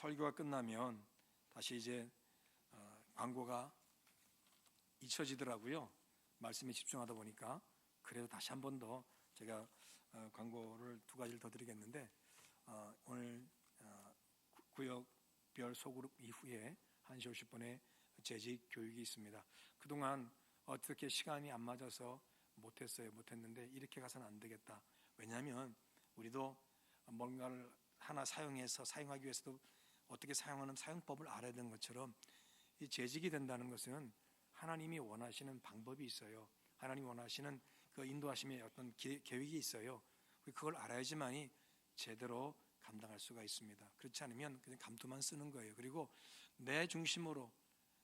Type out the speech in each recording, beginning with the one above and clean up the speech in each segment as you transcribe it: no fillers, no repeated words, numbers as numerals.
설교가 끝나면 다시 이제 광고가 잊혀지더라고요. 말씀에 집중하다 보니까. 그래도 다시 한 번 더 제가 광고를 두 가지를 더 드리겠는데, 오늘 구역별 소그룹 이후에 1시 50분에 재직 교육이 있습니다. 그동안 어떻게 시간이 안 맞아서 못했는데 이렇게 가서는 안 되겠다. 왜냐하면 우리도 뭔가를 하나 사용하기 위해서도 어떻게 사용하는 사용법을 알아야 되는 것처럼, 이 재직이 된다는 것은 하나님이 원하시는 방법이 있어요. 하나님이 원하시는 그 인도하심의 어떤 계획이 있어요. 그걸 알아야지만이 제대로 감당할 수가 있습니다. 그렇지 않으면 그냥 감투만 쓰는 거예요. 그리고 내 중심으로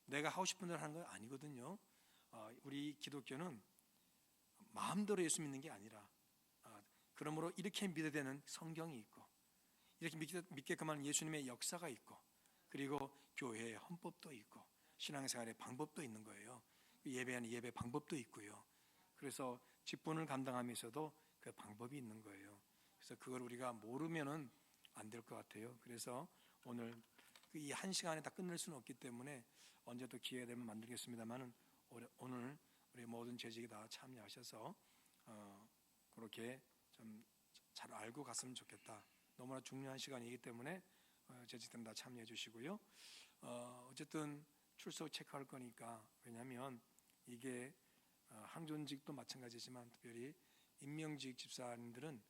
내가 하고 싶은 대로 하는 건 아니거든요. 우리 기독교는 마음대로 예수 믿는 게 아니라, 그러므로 이렇게 믿어야 되는 성경이 있고, 이렇게 믿게끔 하는 예수님의 역사가 있고, 그리고 교회의 헌법도 있고, 신앙생활의 방법도 있는 거예요. 예배하는 예배 방법도 있고요. 그래서 직분을 감당하면서도 그 방법이 있는 거예요. 그래서 그걸 우리가 모르면은 안 될 것 같아요. 그래서 오늘 이 한 시간에 다 끝낼 수는 없기 때문에 언제 또 기회가 되면 만들겠습니다만은, 오늘 우리 모든 재직이 다 참여하셔서 그렇게 좀 잘 알고 갔으면 좋겠다. 너무나 중요한 시간이기 때문에 재직들은 다 참여해 주시고요. 어쨌든 출석 체크할 거니까, 왜냐하면 이게 항존직도 마찬가지지만 특별히 임명직 집사님들은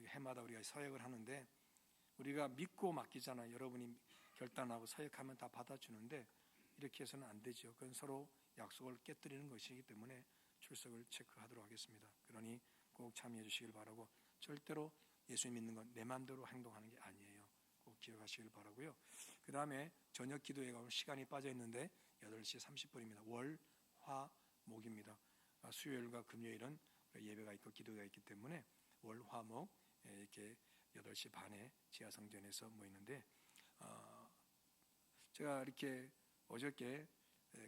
해마다 우리가 서역을 하는데, 우리가 믿고 맡기잖아요. 여러분이 결단하고 서역하면 다 받아주는데 이렇게 해서는 안 되죠. 그건 서로 약속을 깨뜨리는 것이기 때문에 출석을 체크하도록 하겠습니다. 그러니 꼭 참여해 주시길 바라고, 절대로 예수 믿는 건 내 마음대로 행동하는 게 아니에요. 꼭 기억하시길 바라고요. 그 다음에 저녁 기도회가 오늘 시간이 빠져 있는데 8시 30분입니다. 월, 화, 목입니다. 수요일과 금요일은 예배가 있고 기도가 있기 때문에 월, 화, 목 이렇게 8시 반에 지하성전에서 모이는데, 제가 이렇게 어저께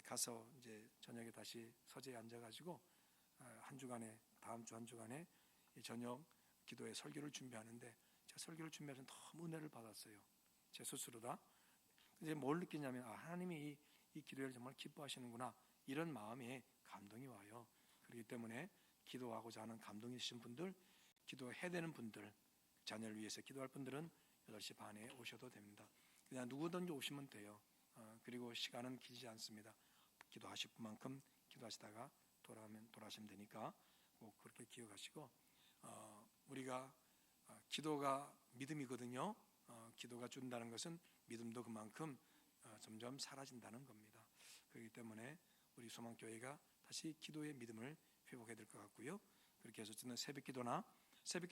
가서 이제 저녁에 다시 서재에 앉아가지고 한 주간에, 다음 주 한 주간에 저녁 기도회 설교를 준비하는데, 제가 설교를 준비하면서 너무 은혜를 받았어요. 제 스스로다. 이제 뭘 느끼냐면, 하나님이 이 기도회를 정말 기뻐하시는구나, 이런 마음에 감동이 와요. 그렇기 때문에 기도하고자 하는 감동이 있으신 분들, 기도해야 되는 분들, 자녀를 위해서 기도할 분들은 8시 반에 오셔도 됩니다. 그냥 누구든지 오시면 돼요. 그리고 시간은 길지 않습니다. 기도하실 분만큼 기도하시다가 돌아가시면 되니까 꼭 그렇게 기억하시고, 우리가 기도가 믿음이거든요. 기도가 준다는 것은 믿음도 그만큼 점점 사라진다는 겁니다. 그렇기 때문에 우리 소망교회가 다시 기도의 믿음을 회복해야 될 것 같고요. 그렇게 해서 저는 새벽 기도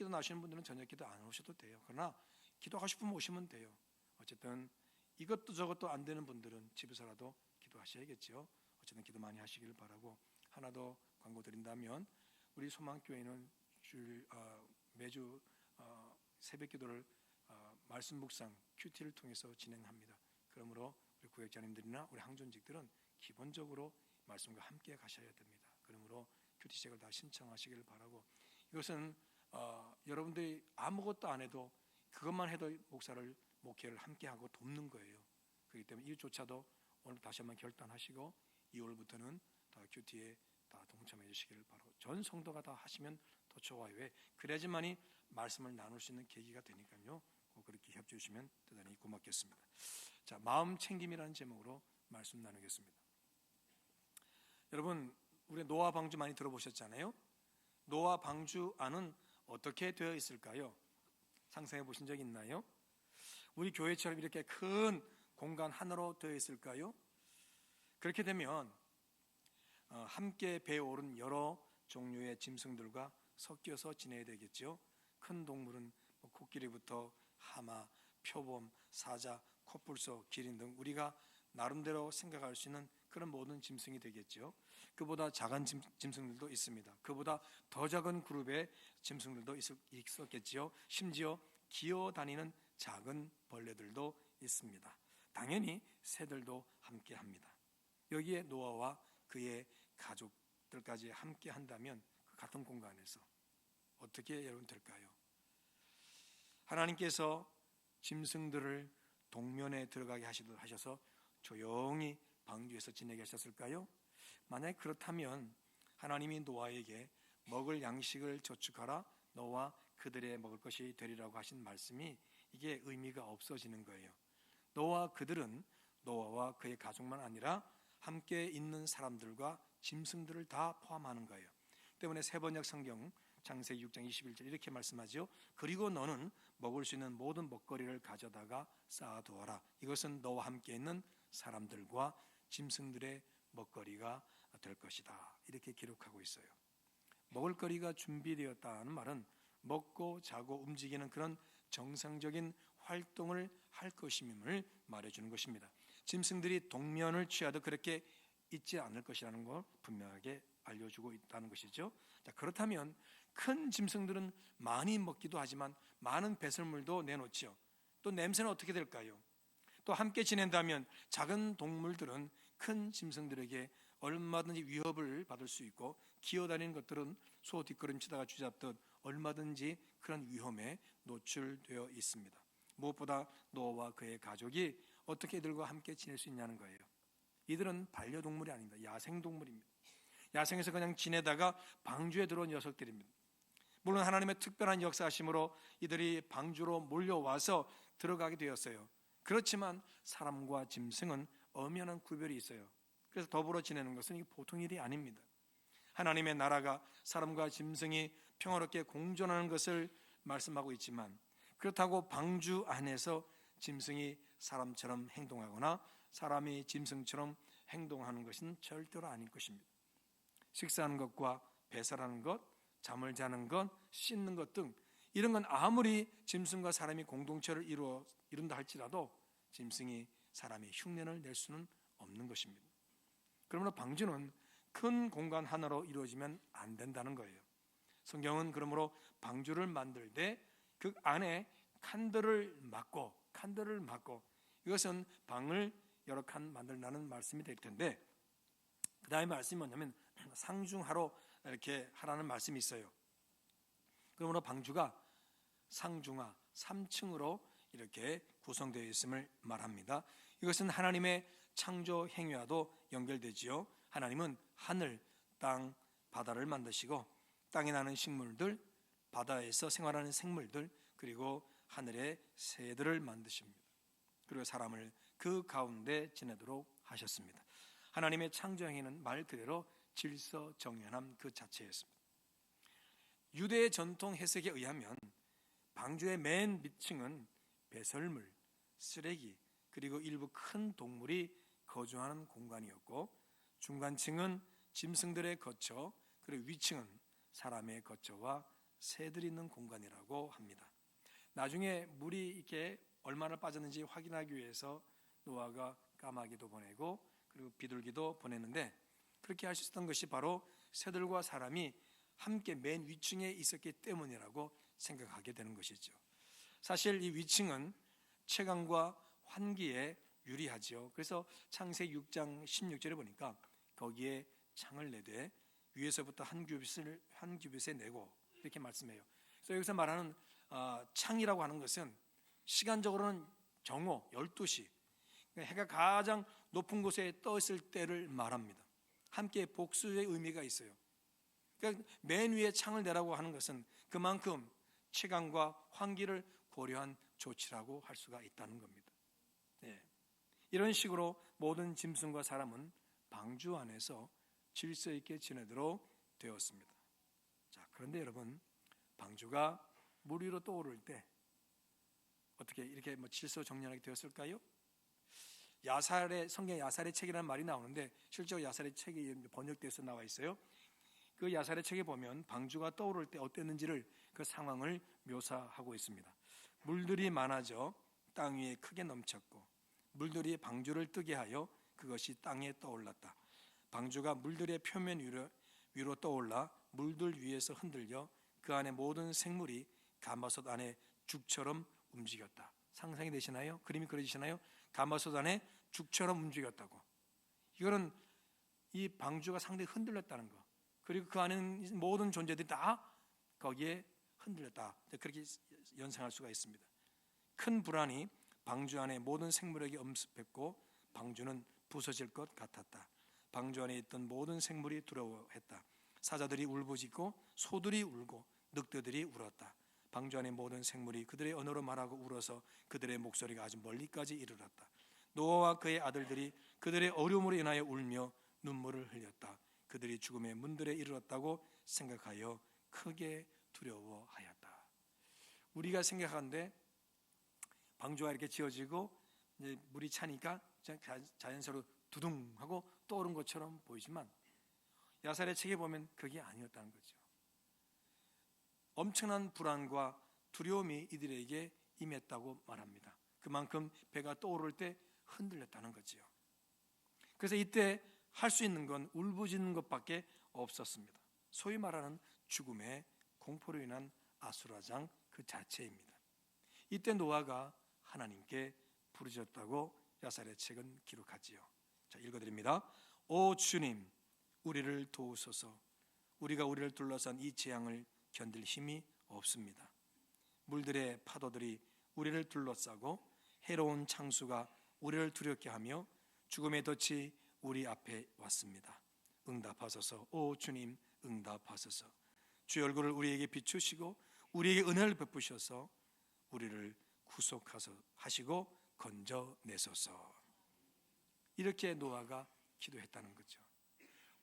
나시는 분들은 저녁 기도 안 오셔도 돼요. 그러나 기도하고 싶으면 오시면 돼요. 어쨌든 이것도 저것도 안 되는 분들은 집에서라도 기도하셔야겠죠. 어쨌든 기도 많이 하시길 바라고, 하나 더 광고 드린다면, 우리 소망교회는 매주 새벽 기도를 말씀 묵상 큐티를 통해서 진행합니다. 그러므로 우리 구역자님들이나 우리 항존직들은 기본적으로 말씀과 함께 가셔야 됩니다. 그러므로 큐티책을 다 신청하시길 바라고, 이것은 여러분들이 아무것도 안 해도, 그것만 해도 목회를 함께 하고 돕는 거예요. 그렇기 때문에 이조차도 오늘 다시 한번 결단하시고 2월부터는 다 큐티에 다 동참해 주시기를 바라고, 전 성도가 다 하시면 더 좋아요. 왜? 그래야지만이 말씀을 나눌 수 있는 계기가 되니까요. 꼭 그렇게 협조해 주시면 대단히 고맙겠습니다. 자, 마음 챙김이라는 제목으로 말씀 나누겠습니다. 여러분, 우리 노아 방주 많이 들어보셨잖아요. 노아 방주 안은 어떻게 되어 있을까요? 상상해 보신 적 있나요? 우리 교회처럼 이렇게 큰 공간 하나로 되어 있을까요? 그렇게 되면 함께 배에 오른 여러 종류의 짐승들과 섞여서 지내야 되겠죠. 큰 동물은 코끼리부터 하마, 표범, 사자, 코뿔소, 기린 등 우리가 나름대로 생각할 수 있는 그런 모든 짐승이 되겠죠. 그보다 작은 짐승들도 있습니다. 그보다 더 작은 그룹의 짐승들도 있었겠지요. 심지어 기어다니는 작은 벌레들도 있습니다. 당연히 새들도 함께합니다. 여기에 노아와 그의 가족들까지 함께 한다면 그 같은 공간에서 어떻게 여러분 될까요? 하나님께서 짐승들을 동면에 들어가게 하셔서 조용히 방주에서 지내게 하셨을까요? 만약 그렇다면 하나님이 노아에게 먹을 양식을 저축하라, 너와 그들의 먹을 것이 되리라고 하신 말씀이 이게 의미가 없어지는 거예요. 노아와 그들은 노아와 그의 가족만 아니라 함께 있는 사람들과 짐승들을 다 포함하는 거예요. 때문에 세번역 성경 창세기 6장 21절 이렇게 말씀하죠. 그리고 너는 먹을 수 있는 모든 먹거리를 가져다가 쌓아두어라. 이것은 너와 함께 있는 사람들과 짐승들의 먹거리가 될 것이다. 이렇게 기록하고 있어요. 먹을거리가 준비되었다는 말은 먹고 자고 움직이는 그런 정상적인 활동을 할 것임을 말해주는 것입니다. 짐승들이 동면을 취하도 그렇게 있지 않을 것이라는 걸 분명하게 알려주고 있다는 것이죠. 자, 그렇다면 큰 짐승들은 많이 먹기도 하지만 많은 배설물도 내놓지요. 또 냄새는 어떻게 될까요? 또 함께 지낸다면 작은 동물들은 큰 짐승들에게 얼마든지 위협을 받을 수 있고, 기어다니는 것들은 소 뒷걸음치다가 쥐잡듯 얼마든지 그런 위험에 노출되어 있습니다. 무엇보다 노아와 그의 가족이 어떻게 이들과 함께 지낼 수 있냐는 거예요. 이들은 반려동물이 아닙니다. 야생동물입니다. 야생에서 그냥 지내다가 방주에 들어온 녀석들입니다. 물론 하나님의 특별한 역사하심으로 이들이 방주로 몰려와서 들어가게 되었어요. 그렇지만 사람과 짐승은 엄연한 구별이 있어요. 그래서 더불어 지내는 것은 이게 보통 일이 아닙니다. 하나님의 나라가 사람과 짐승이 평화롭게 공존하는 것을 말씀하고 있지만, 그렇다고 방주 안에서 짐승이 사람처럼 행동하거나 사람이 짐승처럼 행동하는 것은 절대로 아닐 것입니다. 식사하는 것과 배설하는 것, 잠을 자는 것, 씻는 것 등 이런 건 아무리 짐승과 사람이 공동체를 이룬다 할지라도 짐승이 사람의 흉내를 낼 수는 없는 것입니다. 그러므로 방주는 큰 공간 하나로 이루어지면 안 된다는 거예요. 성경은 그러므로 방주를 만들 때 그 안에 칸들을 막고 이것은 방을 여러 칸 만들라는 말씀이 될 텐데, 그 다음에 말씀이 뭐냐면 상중하로 이렇게 하라는 말씀이 있어요. 그러므로 방주가 상중하 3층으로 이렇게 구성되어 있음을 말합니다. 이것은 하나님의 창조 행위와도 연결되지요. 하나님은 하늘, 땅, 바다를 만드시고 땅에 나는 식물들, 바다에서 생활하는 생물들, 그리고 하늘의 새들을 만드십니다. 그리고 사람을 그 가운데 지내도록 하셨습니다. 하나님의 창조 행위는 말 그대로 질서정연함 그 자체였습니다. 유대의 전통 해석에 의하면 방주의 맨 밑층은 배설물, 쓰레기, 그리고 일부 큰 동물이 거주하는 공간이었고, 중간층은 짐승들의 거처, 그리고 위층은 사람의 거처와 새들이 있는 공간이라고 합니다. 나중에 물이 이렇게 얼마나 빠졌는지 확인하기 위해서 노아가 까마귀도 보내고 그리고 비둘기도 보냈는데, 그렇게 할 수 있었던 것이 바로 새들과 사람이 함께 맨 위층에 있었기 때문이라고 생각하게 되는 것이죠. 사실 이 위층은 채광과 환기에 유리하죠. 그래서 창세기 6장 16절에 보니까 거기에 창을 내되 위에서부터 한 규빗에 내고 이렇게 말씀해요. 그래서 여기서 말하는 창이라고 하는 것은 시간적으로는 정오 12시, 해가 가장 높은 곳에 떠 있을 때를 말합니다. 함께 복수의 의미가 있어요. 그러니까 맨 위에 창을 내라고 하는 것은 그만큼 채광과 환기를 고려한 조치라고 할 수가 있다는 겁니다. 네. 이런 식으로 모든 짐승과 사람은 방주 안에서 질서 있게 지내도록 되었습니다. 자, 그런데 여러분, 방주가 물 위로 떠오를 때 어떻게 이렇게 질서 정연하게 되었을까요? 성경 야살의 책이라는 말이 나오는데 실제로 야살의 책이 번역돼서 나와 있어요. 그 야살의 책에 보면 방주가 떠오를 때 어땠는지를 그 상황을 묘사하고 있습니다. 물들이 많아져 땅 위에 크게 넘쳤고 물들이 방주를 뜨게 하여 그것이 땅에 떠올랐다. 방주가 물들의 표면 위로 떠올라 물들 위에서 흔들려 그 안에 모든 생물이 가마솥 안에 죽처럼 움직였다. 상상이 되시나요? 그림이 그려지시나요? 가마솥 안에 죽처럼 움직였다고. 이거는 이 방주가 상당히 흔들렸다는 거. 그리고 그 안에 있는 모든 존재들이 다 거기에 흔들렸다. 그렇게 연상할 수가 있습니다. 큰 불안이 방주 안에 모든 생물에게 엄습했고 방주는 부서질 것 같았다. 방주 안에 있던 모든 생물이 두려워했다. 사자들이 울부짖고 소들이 울고 늑대들이 울었다. 방주 안의 모든 생물이 그들의 언어로 말하고 울어서 그들의 목소리가 아주 멀리까지 이르렀다. 노아와 그의 아들들이 그들의 어려움으로 인하여 울며 눈물을 흘렸다. 그들이 죽음의 문들에 이르렀다고 생각하여 크게 두려워하였다. 우리가 생각하는데 방주가 이렇게 지어지고 이제 물이 차니까 자연스러로 두둥하고 떠오른 것처럼 보이지만 야살의 책에 보면 그게 아니었다는 거죠. 엄청난 불안과 두려움이 이들에게 임했다고 말합니다. 그만큼 배가 떠오를 때 흔들렸다는 거지요. 그래서 이때 할 수 있는 건 울부짖는 것밖에 없었습니다. 소위 말하는 죽음의 공포로 인한 아수라장 그 자체입니다. 이때 노아가 하나님께 부르짖었다고 야살의 책은 기록하지요. 자, 읽어드립니다. 오 주님, 우리를 도우소서. 우리가 우리를 둘러싼 이 재앙을 견딜 힘이 없습니다. 물들의 파도들이 우리를 둘러싸고 해로운 창수가 우리를 두렵게 하며 죽음의 덫이 우리 앞에 왔습니다. 응답하소서. 오 주님, 응답하소서. 주의 얼굴을 우리에게 비추시고 우리에게 은혜를 베푸셔서 우리를 구속하시고 건져내소서. 이렇게 노아가 기도했다는 거죠.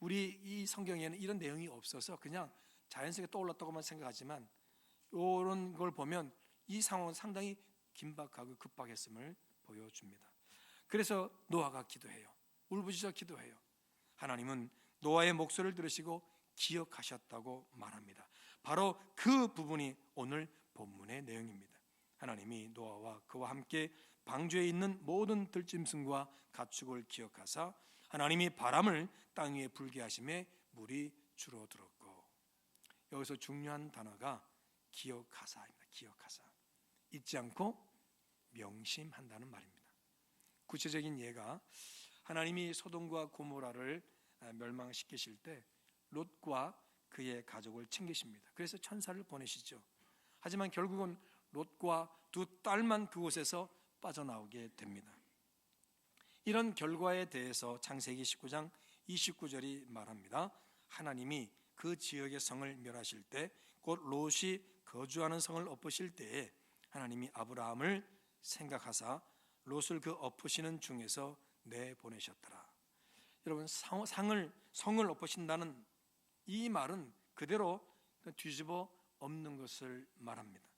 우리 이 성경에는 이런 내용이 없어서 그냥 자연스럽게 떠올랐다고만 생각하지만 이런 걸 보면 이 상황은 상당히 긴박하고 급박했음을 보여줍니다. 그래서 노아가 기도해요. 울부짖어 기도해요. 하나님은 노아의 목소리를 들으시고 기억하셨다고 말합니다. 바로 그 부분이 오늘 본문의 내용입니다. 하나님이 노아와 그와 함께 방주에 있는 모든 들짐승과 가축을 기억하사 하나님이 바람을 땅 위에 불게 하심에 물이 줄어들었고, 여기서 중요한 단어가 기억하사입니다. 기억하사, 잊지 않고 명심한다는 말입니다. 구체적인 예가 하나님이 소돔과 고모라를 멸망시키실 때 롯과 그의 가족을 챙기십니다. 그래서 천사를 보내시죠. 하지만 결국은 롯과 두 딸만 그곳에서 빠져나오게 됩니다. 이런 결과에 대해서 창세기 19장 29절이 말합니다. 하나님이 그 지역의 성을 멸하실 때, 곧 롯이 거주하는 성을 엎으실 때에 하나님이 아브라함을 생각하사 롯을 그 엎으시는 중에서 내보내셨더라. 여러분, 성을 엎으신다는 이 말은 그대로 뒤집어 엎는 것을 말합니다.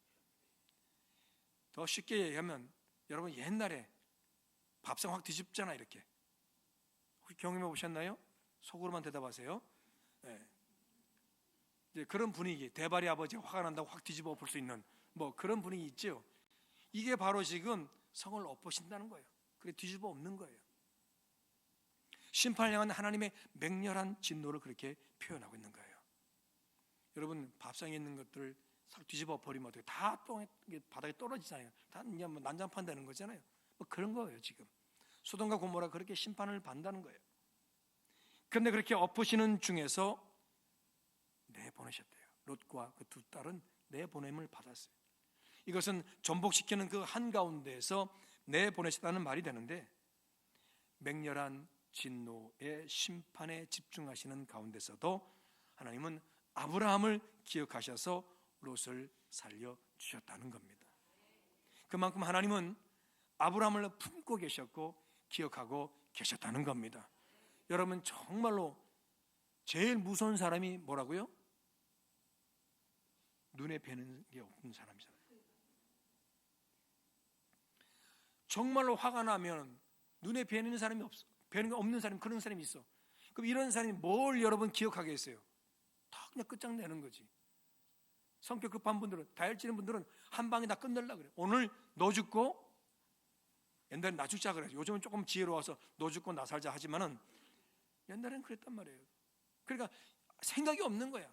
더 쉽게 얘기하면 여러분, 옛날에 밥상 확 뒤집잖아. 이렇게 혹시 경험해 보셨나요? 속으로만 대답하세요. 네. 이제 그런 분위기, 대발이 아버지가 화가 난다고 확 뒤집어 엎을 수 있는 뭐 그런 분위기 있죠. 이게 바로 지금 성을 엎으신다는 거예요. 그래 뒤집어 엎는 거예요. 심판을 향한 하나님의 맹렬한 진노를 그렇게 표현하고 있는 거예요. 여러분, 밥상에 있는 것들 싹 뒤집어 버리면 어떻게 다 바닥에 떨어지잖아요. 다 그냥 뭐 난장판 되는 거잖아요. 뭐 그런 거예요. 지금 소돔과 고모라 그렇게 심판을 받는다는 거예요. 그런데 그렇게 엎으시는 중에서 내보내셨대요. 롯과 그 두 딸은 내보냄을 받았어요. 이것은 전복시키는 그 한가운데에서 내보내셨다는 말이 되는데, 맹렬한 진노의 심판에 집중하시는 가운데서도 하나님은 아브라함을 기억하셔서 롯을 살려주셨다는 겁니다. 그만큼 하나님은 아브라함을 품고 계셨고 기억하고 계셨다는 겁니다. 여러분, 정말로 제일 무서운 사람이 뭐라고요? 눈에 뵈는 게 없는 사람이잖아요. 정말로 화가 나면 눈에 뵈는 사람이 없어. 뵈는 게 없는 사람이, 그런 사람이 있어. 그럼 이런 사람이 뭘 여러분 기억하겠어요? 다 그냥 끝장내는 거지. 성격 급한 분들은, 다혈질인 분들은 한 방에 다 끝내려고 그래요. 오늘 너 죽고, 옛날에 나 죽자 그래요. 요즘은 조금 지혜로워서 너 죽고 나 살자 하지만은 옛날에는 그랬단 말이에요. 그러니까 생각이 없는 거야.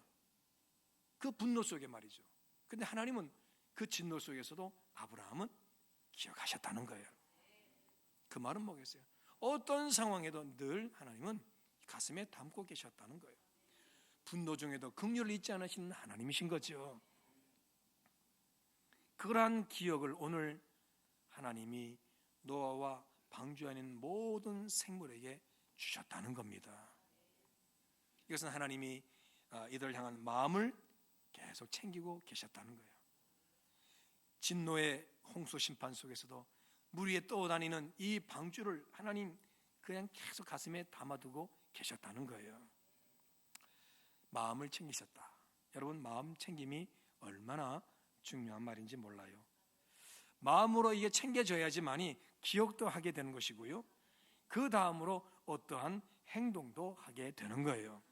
그 분노 속에 말이죠. 근데 하나님은 그 진노 속에서도 아브라함은 기억하셨다는 거예요. 그 말은 뭐겠어요? 어떤 상황에도 늘 하나님은 가슴에 담고 계셨다는 거예요. 분노 중에도 긍휼을 잊지 않으시는 하나님이신 거죠. 그러한 기억을 오늘 하나님이 노아와 방주 안에 있는 모든 생물에게 주셨다는 겁니다. 이것은 하나님이 이들을 향한 마음을 계속 챙기고 계셨다는 거예요. 진노의 홍수 심판 속에서도 물 위에 떠다니는 이 방주를 하나님 그냥 계속 가슴에 담아두고 계셨다는 거예요. 마음을 챙기셨다. 여러분, 마음 챙김이 얼마나 중요한 말인지 몰라요. 마음으로 이게 챙겨져야지만이 기억도 하게 되는 것이고요, 그 다음으로 어떠한 행동도 하게 되는 거예요.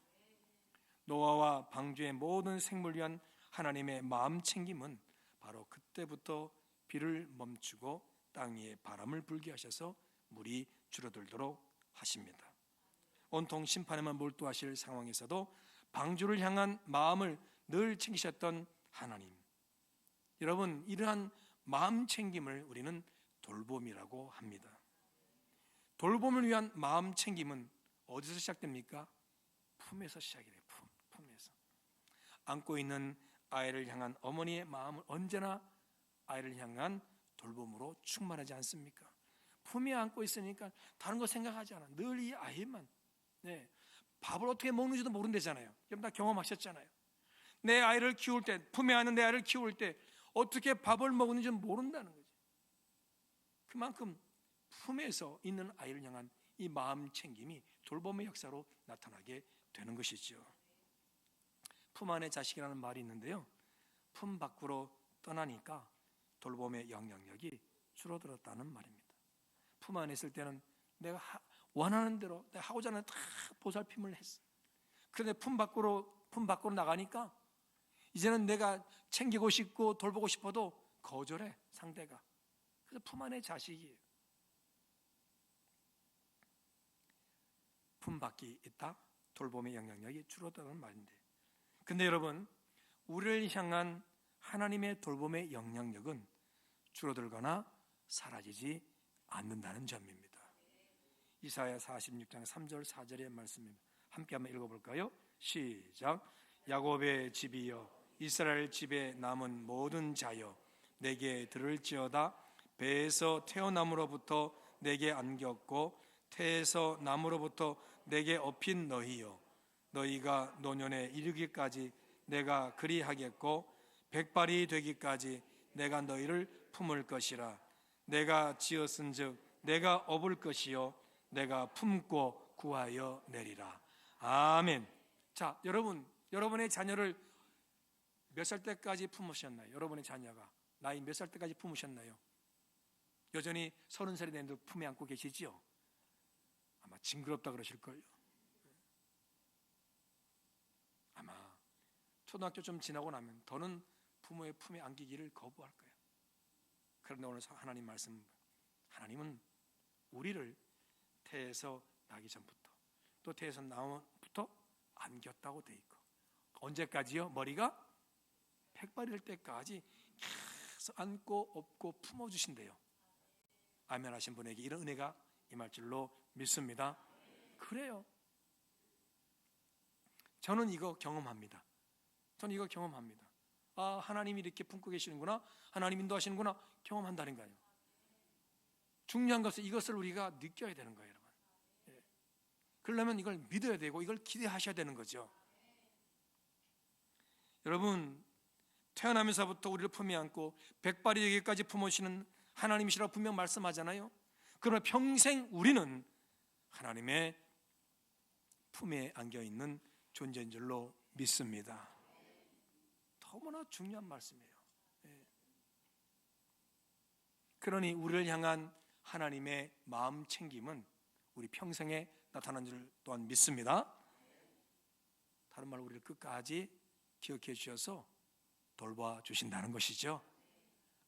노아와 방주의 모든 생물을 위한 하나님의 마음 챙김은 바로 그때부터 비를 멈추고 땅 위에 바람을 불게 하셔서 물이 줄어들도록 하십니다. 온통 심판에만 몰두하실 상황에서도 방주를 향한 마음을 늘 챙기셨던 하나님, 여러분, 이러한 마음 챙김을 우리는 돌봄이라고 합니다. 돌봄을 위한 마음 챙김은 어디서 시작됩니까? 품에서 시작이 돼요. 품에서. 안고 있는 아이를 향한 어머니의 마음은 언제나 아이를 향한 돌봄으로 충만하지 않습니까? 품에 안고 있으니까 다른 거 생각하지 않아. 늘 이 아이만. 밥을 어떻게 먹는지도 모른대잖아요. 여러분 다 경험하셨잖아요. 내 아이를 키울 때, 품에 안는 내 아이를 키울 때 어떻게 밥을 먹는지 모른다는 거죠. 그만큼 품에서 있는 아이를 향한 이 마음 챙김이 돌봄의 역사로 나타나게 되는 것이죠. 품 안의 자식이라는 말이 있는데요, 품 밖으로 떠나니까 돌봄의 영향력이 줄어들었다는 말입니다. 품 안에 있을 때는 내가 원하는 대로 내가 하고자 하는 다 보살핌을 했어. 그런데 품 밖으로 나가니까 이제는 내가 챙기고 싶고 돌보고 싶어도 거절해, 상대가. 그래서 품 안의 자식이에요. 품 밖이 있다, 돌봄의 영향력이 줄어드는 말인데, 근데 여러분, 우리를 향한 하나님의 돌봄의 영향력은 줄어들거나 사라지지 않는다는 점입니다. 이사야 46장 3절 4절의 말씀입니다. 함께 한번 읽어볼까요? 시작. 야곱의 집이여, 이스라엘 집에 남은 모든 자여, 내게 들을지어다. 배에서 태어남으로부터 내게 안겼고 태에서 남으로부터 내게 업힌 너희여, 너희가 노년에 이르기까지 내가 그리하겠고 백발이 되기까지 내가 너희를 품을 것이라. 내가 지었은즉 내가 업을 것이요 내가 품고 구하여 내리라. 아멘. 자, 여러분의 자녀를 몇 살 때까지 품으셨나요? 여러분의 자녀가 나이 몇 살 때까지 품으셨나요? 여전히 30살이 됐는데 품에 안고 계시지요? 아마 징그럽다 그러실걸요. 아마 초등학교 좀 지나고 나면 더는 부모의 품에 안기기를 거부할 거예요. 그런데 오늘 하나님 말씀, 하나님은 우리를 태에서 나기 전부터 또 태에서 나오부터 안겼다고 돼 있고, 언제까지요? 머리가 백발이 될 때까지 계속 안고 업고 품어주신대요. 아멘 하신 분에게 이런 은혜가 임할 줄로 믿습니다. 그래요. 저는 이거 경험합니다. 아, 하나님이 이렇게 품고 계시는구나, 하나님 인도하시는구나, 경험한다는 거예요. 중요한 것은 이것을 우리가 느껴야 되는 거예요, 여러분. 그러려면 이걸 믿어야 되고 이걸 기대하셔야 되는 거죠. 여러분, 태어나면서부터 우리를 품에 안고 백발이 되기까지 품으시는 하나님이시라고 분명 말씀하잖아요. 그러나 평생 우리는 하나님의 품에 안겨있는 존재인 줄로 믿습니다. 너무나 중요한 말씀이에요. 그러니 우리를 향한 하나님의 마음 챙김은 우리 평생에 나타난 줄 또한 믿습니다. 다른 말로 우리를 끝까지 기억해 주셔서 돌봐 주신다는 것이죠.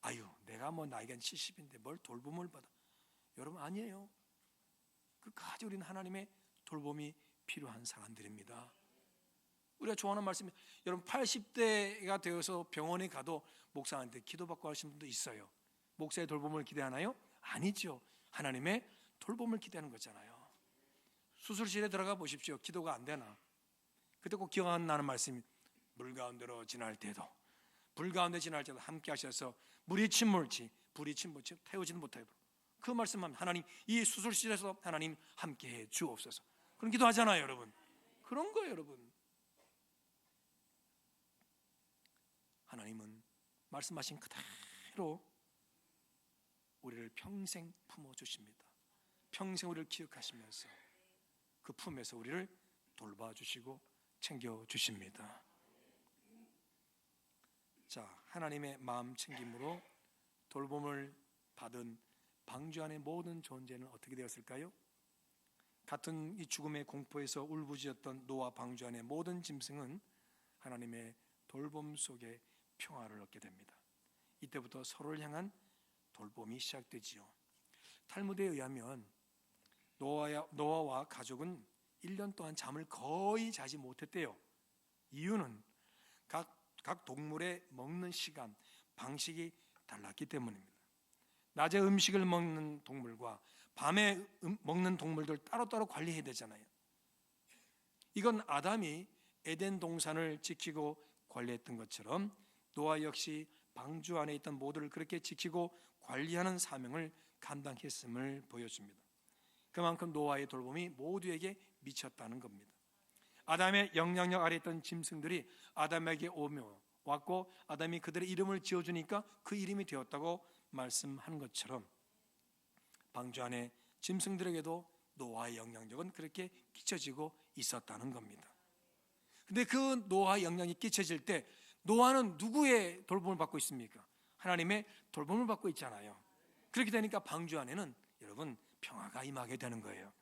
아유, 내가 나이가 70인데 뭘 돌봄을 받아. 여러분, 아니에요. 끝까지 우리는 하나님의 돌봄이 필요한 사람들입니다. 우리가 좋아하는 말씀이, 여러분 80대가 되어서 병원에 가도 목사한테 기도받고 하시는 분도 있어요. 목사의 돌봄을 기대하나요? 아니죠. 하나님의 돌봄을 기대하는 거잖아요. 수술실에 들어가 보십시오. 기도가 안 되나? 그때 꼭 기억나는 말씀이, 물 가운데로 지날 때도 불 가운데 지날 때도 함께 하셔서 물이 침몰치 불이 침몰치 태우지는 못하여. 그 말씀하면 하나님 이 수술실에서 하나님 함께해 주옵소서. 그런 기도하잖아요, 여러분. 그런 거예요, 여러분. 하나님은 말씀하신 그대로 우리를 평생 품어주십니다. 평생 우리를 기억하시면서 그 품에서 우리를 돌봐주시고 챙겨주십니다. 자, 하나님의 마음 챙김으로 돌봄을 받은 방주 안의 모든 존재는 어떻게 되었을까요? 같은 이 죽음의 공포에서 울부짖었던 노아 방주 안의 모든 짐승은 하나님의 돌봄 속에 평화를 얻게 됩니다. 이때부터 서로를 향한 돌봄이 시작되지요. 탈무드에 의하면 노아와 가족은 1년 동안 잠을 거의 자지 못했대요. 이유는 각 동물의 먹는 시간, 방식이 달랐기 때문입니다. 낮에 음식을 먹는 동물과 밤에 먹는 동물들 따로따로 관리해야 되잖아요. 이건 아담이 에덴 동산을 지키고 관리했던 것처럼 노아 역시 방주 안에 있던 모두를 그렇게 지키고 관리하는 사명을 감당했음을 보여줍니다. 그만큼 노아의 돌봄이 모두에게 미쳤다는 겁니다. 아담의 영향력 아래 있던 짐승들이 아담에게 왔고 아담이 그들의 이름을 지어주니까 그 이름이 되었다고 말씀한 것처럼 방주 안에 짐승들에게도 노아의 영향력은 그렇게 끼쳐지고 있었다는 겁니다. 근데 그 노아의 영향이 끼쳐질 때 노아는 누구의 돌봄을 받고 있습니까? 하나님의 돌봄을 받고 있잖아요. 그렇게 되니까 방주 안에는 여러분 평화가 임하게 되는 거예요.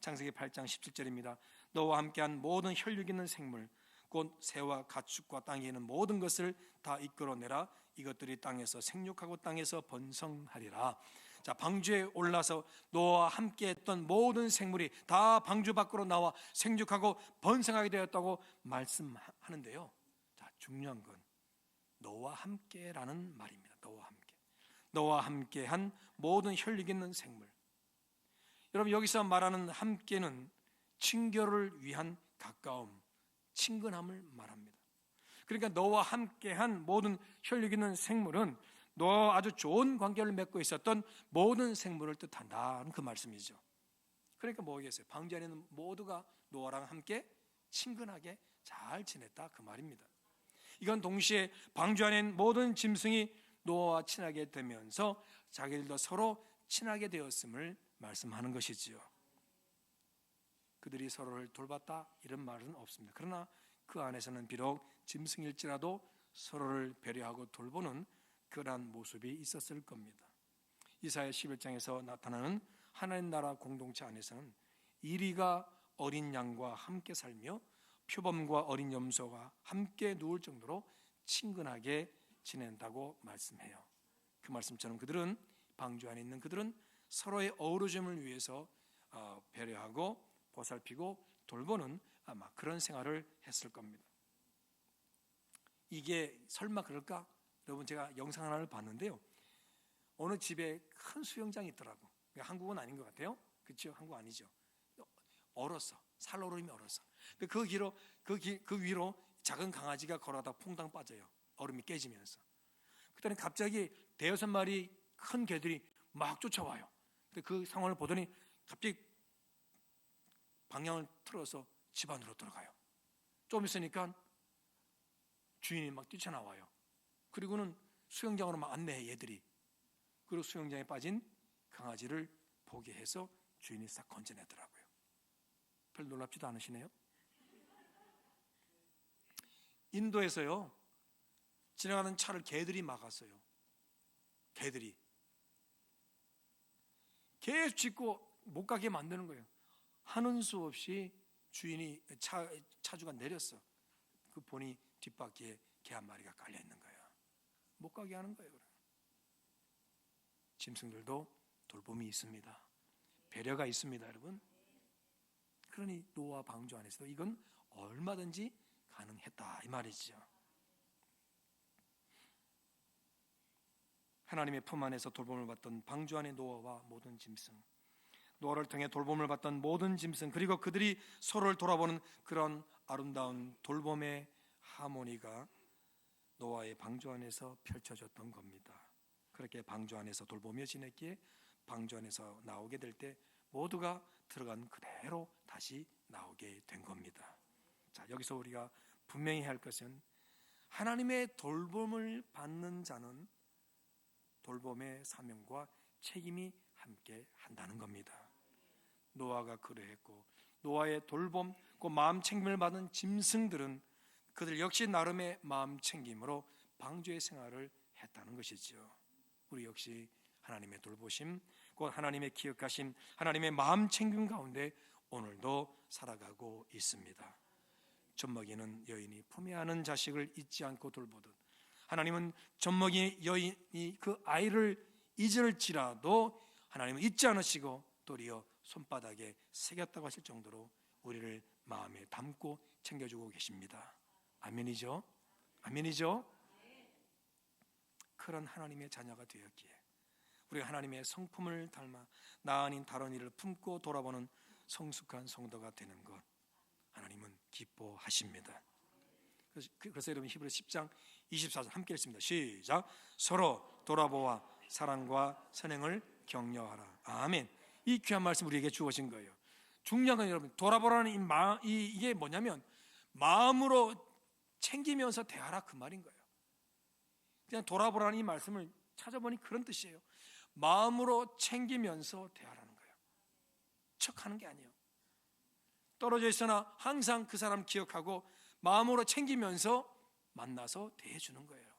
창세기 8장 17절입니다. 너와 함께한 모든 혈육 있는 생물 곧 새와 가축과 땅에 있는 모든 것을 다 이끌어내라. 이것들이 땅에서 생육하고 땅에서 번성하리라. 자, 방주에 올라서 노아와 함께했던 모든 생물이 다 방주 밖으로 나와 생육하고 번성하게 되었다고 말씀하는데요. 자, 중요한 건 너와 함께라는 말입니다. 너와 함께. 너와 함께한 모든 혈육 있는 생물. 여러분, 여기서 말하는 함께는 친교를 위한 가까움, 친근함을 말합니다. 그러니까 너와 함께한 모든 혈육 있는 생물은 너와 아주 좋은 관계를 맺고 있었던 모든 생물을 뜻한다는 그 말씀이죠. 그러니까 뭐겠어요? 방주 안에 있는 모두가 노아랑 함께 친근하게 잘 지냈다 그 말입니다. 이건 동시에 방주 안에 있는 모든 짐승이 노아와 친하게 되면서 자기들도 서로 친하게 되었음을 말씀하는 것이지요. 그들이 서로를 돌봤다 이런 말은 없습니다. 그러나 그 안에서는 비록 짐승일지라도 서로를 배려하고 돌보는 그러한 모습이 있었을 겁니다. 이사야 11장에서 나타나는 하나님 나라 공동체 안에서는 이리가 어린 양과 함께 살며 표범과 어린 염소가 함께 누울 정도로 친근하게 지낸다고 말씀해요. 그 말씀처럼 그들은 방주 안에 있는 그들은 서로의 어우러짐을 위해서 배려하고 보살피고 돌보는 아마 그런 생활을 했을 겁니다. 이게 설마 그럴까? 여러분, 제가 영상 하나를 봤는데요. 어느 집에 큰 수영장이 있더라고. 한국은 아닌 것 같아요. 그렇죠? 한국 아니죠. 얼었어. 살얼음이 얼었어. 그 위로 작은 강아지가 걸어가다 퐁당 빠져요. 얼음이 깨지면서. 그때는 갑자기 대여섯 마리 큰 개들이 막 쫓아와요. 근데 그 상황을 보더니 갑자기 방향을 틀어서 집 안으로 들어가요. 좀 있으니까 주인이 막 뛰쳐나와요. 그리고는 수영장으로 막 안내해 얘들이. 그리고 수영장에 빠진 강아지를 보게 해서 주인이 싹 건져내더라고요. 별 놀랍지도 않으시네요. 인도에서요, 지나가는 차를 개들이 막았어요. 개들이 계속 짖고 못 가게 만드는 거예요. 하는 수 없이 주인이 차주가 내렸어. 그 보니 뒷바퀴에 개 한 마리가 깔려 있는 거예요. 못 가게 하는 거예요. 짐승들도 돌봄이 있습니다. 배려가 있습니다, 여러분. 그러니 노아 방주 안에서도 이건 얼마든지 가능했다 이 말이죠. 하나님의 품 안에서 돌봄을 받던 방주 안의 노아와 모든 짐승, 노아를 통해 돌봄을 받던 모든 짐승, 그리고 그들이 서로를 돌아보는 그런 아름다운 돌봄의 하모니가 노아의 방주 안에서 펼쳐졌던 겁니다. 그렇게 방주 안에서 돌보며 지냈기에 방주 안에서 나오게 될 때 모두가 들어간 그대로 다시 나오게 된 겁니다. 자, 여기서 우리가 분명히 할 것은 하나님의 돌봄을 받는 자는 돌봄의 사명과 책임이 함께 한다는 겁니다. 노아가 그러했고 노아의 돌봄, 그 마음 챙김을 받은 짐승들은 그들 역시 나름의 마음 챙김으로 방주의 생활을 했다는 것이죠. 우리 역시 하나님의 돌보심, 곧 하나님의 기억하심, 하나님의 마음 챙김 가운데 오늘도 살아가고 있습니다. 젖먹이는 여인이 품에 안은 자식을 잊지 않고 돌보듯 하나님은 젖먹이 여인이 그 아이를 잊을지라도 하나님은 잊지 않으시고 도리어 손바닥에 새겼다고 하실 정도로 우리를 마음에 담고 챙겨주고 계십니다. 아멘이죠? 아멘이죠? 그런 하나님의 자녀가 되었기에 우리가 하나님의 성품을 닮아 나 아닌 다른 이를 품고 돌아보는 성숙한 성도가 되는 것 하나님은 기뻐하십니다. 그래서 여러분 히브리 10장 24절 함께 읽습니다. 시작. 서로 돌아보아 사랑과 선행을 격려하라. 아멘. 이 귀한 말씀 우리에게 주어진 거예요. 중요한 건 여러분 돌아보라는 이게 뭐냐면 마음으로 챙기면서 대하라 그 말인 거예요. 그냥 돌아보라는 이 말씀을 찾아보니 그런 뜻이에요. 마음으로 챙기면서 대하라는 거예요. 척하는 게 아니에요. 떨어져 있으나 항상 그 사람 기억하고 마음으로 챙기면서 만나서 대해주는 거예요.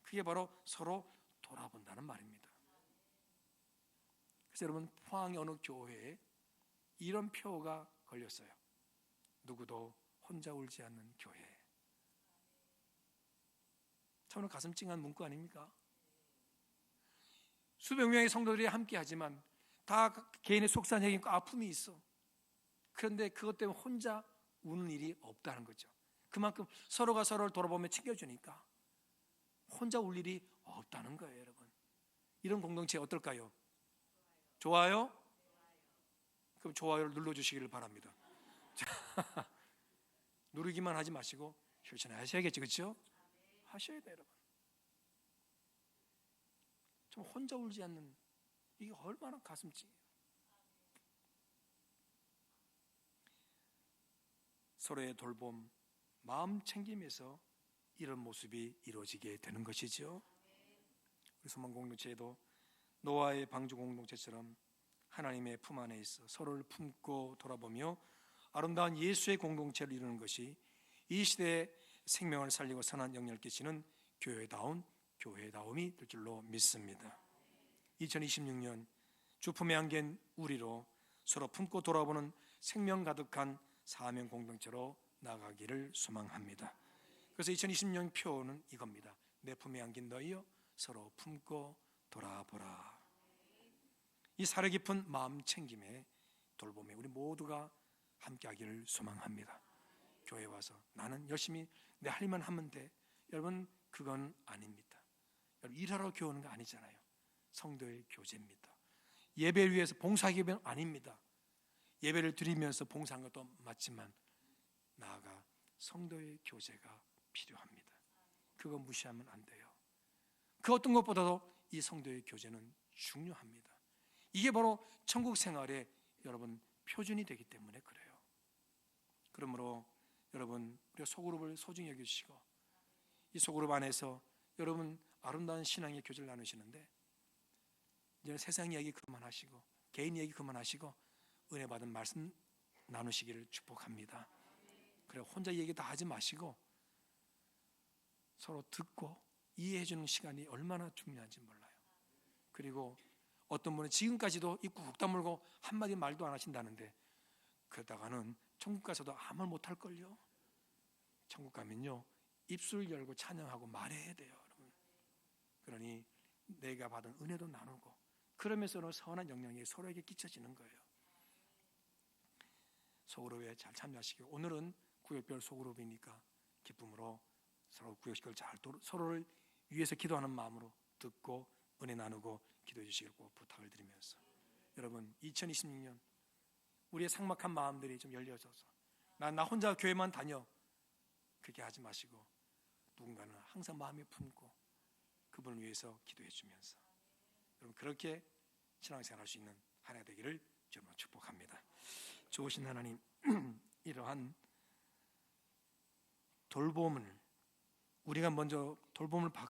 그게 바로 서로 돌아본다는 말입니다. 그래서 여러분 포항의 어느 교회에 이런 표가 걸렸어요. 누구도 혼자 울지 않는 교회. 참으로 가슴 찡한 문구 아닙니까? 수백 명의 성도들이 함께 하지만 다 개인의 속상함이 있고 아픔이 있어. 그런데 그것 때문에 혼자 우는 일이 없다는 거죠. 그만큼 서로가 서로를 돌아보며 챙겨주니까 혼자 울 일이 없다는 거예요, 여러분. 이런 공동체 어떨까요? 좋아요? 그럼 좋아요를 눌러주시기를 바랍니다. 누르기만 하지 마시고 실천해 하셔야겠죠, 그렇죠? 하셔야 돼요, 여러분. 좀 혼자 울지 않는 이게 얼마나 가슴 찡해요. 서로의 돌봄, 마음 챙김에서 이런 모습이 이루어지게 되는 것이죠. 우리 소망 공동체에도 노아의 방주 공동체처럼 하나님의 품 안에 있어 서로를 품고 돌아보며 아름다운 예수의 공동체를 이루는 것이 이 시대의 생명을 살리고 선한 영향을 끼치는 교회다움이 될 줄로 믿습니다. 2026년 주품에 안긴 우리로 서로 품고 돌아보는 생명 가득한 사명 공동체로 나가기를 소망합니다. 그래서 2020년 표는 이겁니다. 내 품에 안긴 너희여 서로 품고 돌아보라. 이 사려 깊은 마음 챙김에 돌봄에 우리 모두가 함께하기를 소망합니다. 교회 와서 나는 열심히 내 할 일만 하면 돼. 여러분 그건 아닙니다. 여러분 일하러 교회 오는 거 아니잖아요. 성도의 교제입니다. 예배를 위해서 봉사하기 위한 아닙니다. 예배를 드리면서 봉사한 것도 맞지만 나아가 성도의 교제가 필요합니다. 그거 무시하면 안 돼요. 그 어떤 것보다도 이 성도의 교제는 중요합니다. 이게 바로 천국 생활의 여러분 표준이 되기 때문에 그래요. 그러므로 여러분 우리가 소그룹을 소중히 여겨주시고 이 소그룹 안에서 여러분 아름다운 신앙의 교제를 나누시는데 이제 세상 이야기 그만하시고 개인 이야기 그만하시고 은혜 받은 말씀 나누시기를 축복합니다. 그래 혼자 얘기 다 하지 마시고 서로 듣고 이해해 주는 시간이 얼마나 중요한지 몰라요. 그리고 어떤 분은 지금까지도 입 꾹 다물고 한마디 말도 안 하신다는데 그러다가는 천국 가서도 아무 말 못할걸요. 천국 가면요 입술 열고 찬양하고 말해야 돼요, 여러분. 그러니 내가 받은 은혜도 나누고 그러면서는 선한 영향이 서로에게 끼쳐지는 거예요. 소그룹에 잘 참여하시고 오늘은 구역별 소그룹이니까 기쁨으로 서로 구역식을 잘 서로를 위해서 기도하는 마음으로 듣고 은혜 나누고 기도해 주시길 꼭 부탁을 드리면서 여러분 2026년 우리의 삭막한 마음들이 좀 열려져서 나 혼자 교회만 다녀 그렇게 하지 마시고 누군가는 항상 마음에 품고 그분을 위해서 기도해 주면서 여러분 그렇게 신앙생활 할 수 있는 한 해 되기를 주님으로 축복합니다. 좋으신 하나님, 이러한 돌봄을 우리가 먼저 돌봄을 받고